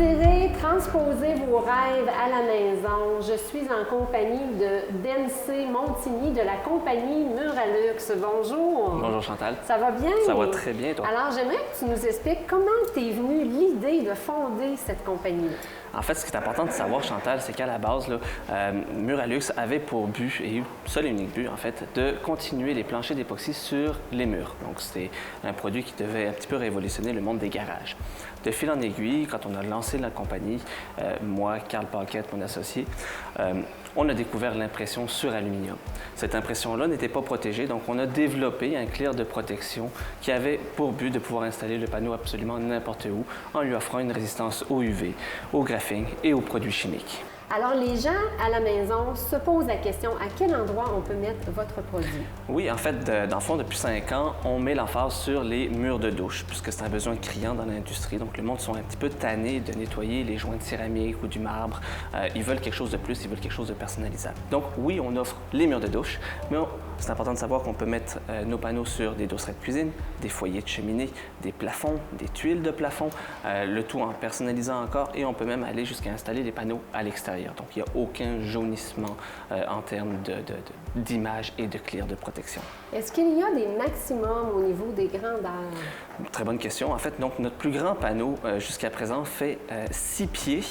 désirez transposer vos rêves à la maison, je suis en compagnie de Dempsey Montigny de la compagnie Muralux. Bonjour. Bonjour Chantal. Ça va bien? Ça va très bien, toi? Alors, j'aimerais que tu nous expliques comment t'es venue l'idée de fonder cette compagnie-là. En fait, ce qui est important de savoir, Chantal, c'est qu'à la base, Muralux avait pour but, et seul et unique but, en fait, de continuer les planchers d'époxy sur les murs. Donc, c'était un produit qui devait un petit peu révolutionner le monde des garages. De fil en aiguille, quand on a lancé la compagnie, moi, Carl Paquette, mon associé, on a découvert l'impression sur aluminium. Cette impression-là n'était pas protégée, donc on a développé un clear de protection qui avait pour but de pouvoir installer le panneau absolument n'importe où en lui offrant une résistance au UV, au graphing et aux produits chimiques. Alors, les gens à la maison se posent la question à quel endroit on peut mettre votre produit? Oui, en fait, dans le fond, depuis 5 ans, on met l'emphase sur les murs de douche, puisque c'est un besoin criant dans l'industrie. Donc, le monde sont un petit peu tannés de nettoyer les joints de céramique ou du marbre. Ils veulent quelque chose de plus, ils veulent quelque chose de personnalisable. Donc, oui, on offre les murs de douche, mais c'est important de savoir qu'on peut mettre nos panneaux sur des dosseret de cuisine, des foyers de cheminée, des plafonds, des tuiles de plafond, le tout en personnalisant encore, et on peut même aller jusqu'à installer les panneaux à l'extérieur. Donc, il n'y a aucun jaunissement en termes d'image et de clear de protection. Est-ce qu'il y a des maximums au niveau des grandeurs? Très bonne question. En fait, donc, notre plus grand panneau jusqu'à présent fait 6 pieds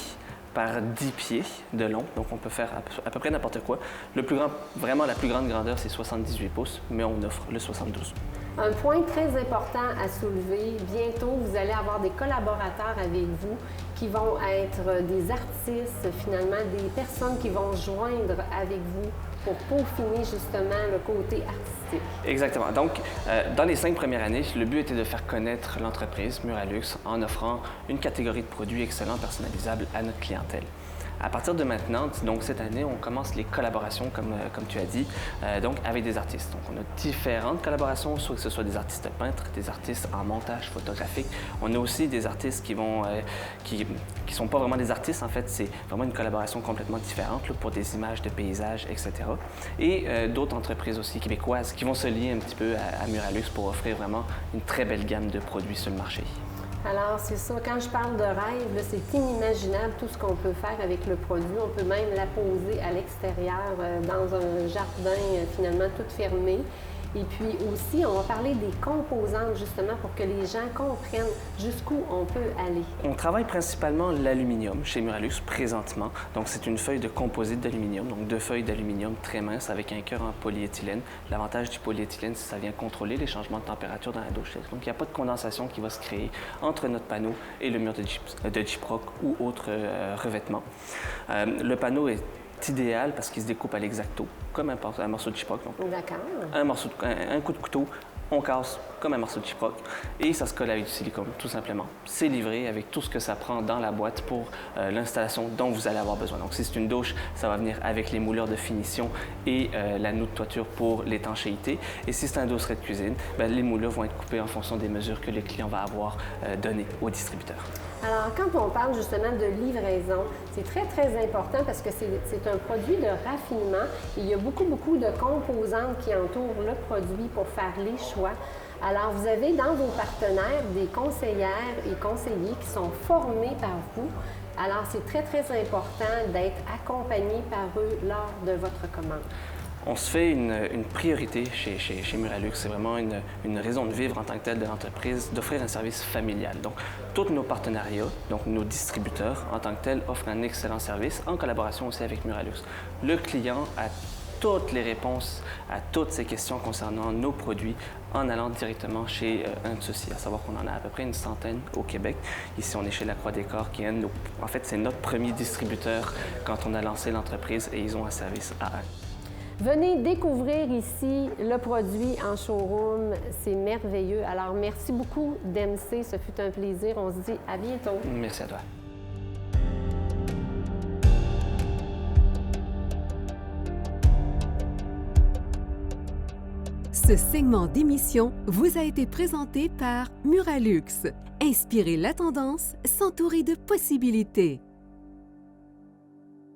par 10 pieds de long. Donc, on peut faire à peu près n'importe quoi. Le plus grand, vraiment la plus grande grandeur, c'est 78 pouces, mais on offre le 72. Un point très important à soulever, bientôt, vous allez avoir des collaborateurs avec vous qui vont être des artistes, finalement, des personnes qui vont joindre avec vous pour peaufiner justement le côté artistique. Exactement. Donc, dans les 5 premières années, le but était de faire connaître l'entreprise Muralux en offrant une catégorie de produits excellents, personnalisables à notre clientèle. À partir de maintenant, donc cette année, on commence les collaborations, comme tu as dit, donc avec des artistes. Donc, on a différentes collaborations, soit que ce soit des artistes peintres, des artistes en montage photographique. On a aussi des artistes qui sont pas vraiment des artistes, en fait, c'est vraiment une collaboration complètement différente là, pour des images de paysages, etc. Et d'autres entreprises aussi québécoises qui vont se lier un petit peu à Muralux pour offrir vraiment une très belle gamme de produits sur le marché. Alors, c'est ça. Quand je parle de rêve, c'est inimaginable tout ce qu'on peut faire avec le produit. On peut même la poser à l'extérieur, dans un jardin finalement tout fermé. Et puis aussi, on va parler des composantes justement pour que les gens comprennent jusqu'où on peut aller. On travaille principalement l'aluminium chez Muralux présentement. Donc, c'est une feuille de composite d'aluminium, donc 2 feuilles d'aluminium très minces avec un cœur en polyéthylène. L'avantage du polyéthylène, c'est que ça vient contrôler les changements de température dans la douche. Donc, il n'y a pas de condensation qui va se créer entre notre panneau et le mur de gyproc ou autre revêtement. Le panneau est idéal parce qu'il se découpe à l'exacto, comme un morceau de gyproc. D'accord. Un coup de couteau, on casse comme un morceau de gyproc et ça se colle avec du silicone, tout simplement. C'est livré avec tout ce que ça prend dans la boîte pour l'installation dont vous allez avoir besoin. Donc, si c'est une douche, ça va venir avec les moulures de finition et l'anneau de toiture pour l'étanchéité. Et si c'est un dosseret de cuisine, les moulures vont être coupées en fonction des mesures que le client va avoir données au distributeur. Alors, quand on parle justement de livraison, c'est très, très important parce que c'est un produit de raffinement. Il y a beaucoup de composantes qui entourent le produit pour faire les choix. Alors, vous avez dans vos partenaires des conseillères et conseillers qui sont formés par vous. Alors, c'est très, très important d'être accompagné par eux lors de votre commande. On se fait une priorité chez Muralux. C'est vraiment une raison de vivre en tant que telle de l'entreprise, d'offrir un service familial. Donc, tous nos partenariats, donc nos distributeurs en tant que tels, offrent un excellent service en collaboration aussi avec Muralux. Le client a toutes les réponses à toutes ces questions concernant nos produits en allant directement chez un de ceux-ci, à savoir qu'on en a à peu près une centaine au Québec. Ici, on est chez La Croix-des-Corps, qui est en fait, c'est notre premier distributeur quand on a lancé l'entreprise et ils ont un service à eux. Venez découvrir ici le produit en showroom, c'est merveilleux. Alors, merci beaucoup, Dempsey, ce fut un plaisir. On se dit à bientôt. Merci à toi. Ce segment d'émission vous a été présenté par Muralux. Inspirez la tendance, s'entourer de possibilités.